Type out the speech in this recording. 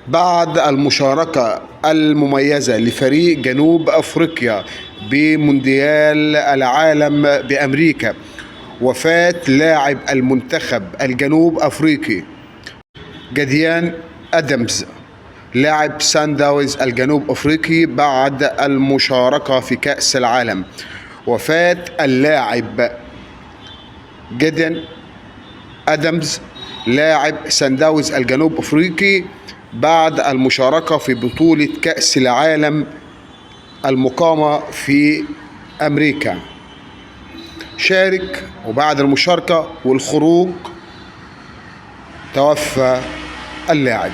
بعد المشاركة المميزة لفريق جنوب أفريقيا بمونديال العالم بأمريكا، وفاة لاعب المنتخب الجنوب أفريقي جديان أدمز لاعب سان داونز الجنوب أفريقي بعد المشاركة في كأس العالم. وفاة اللاعب جديان أدمز لاعب سان داونز الجنوب أفريقي بعد المشاركة في بطولة كأس العالم المقامة في أمريكا. شارك، وبعد المشاركة والخروج توفى اللاعب.